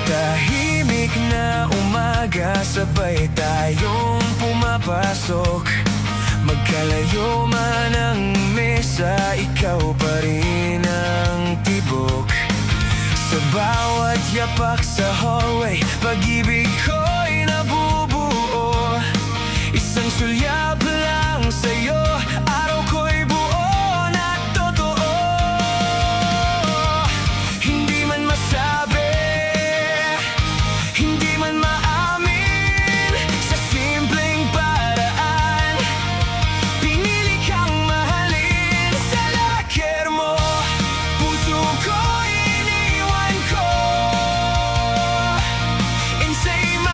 Tahimik na umaga, sabay tayong pumapasok. Magkalayo man ang mesa, ikaw pa rin ang tibok. Sa bawat yapak sa hallway, pag-ibig ko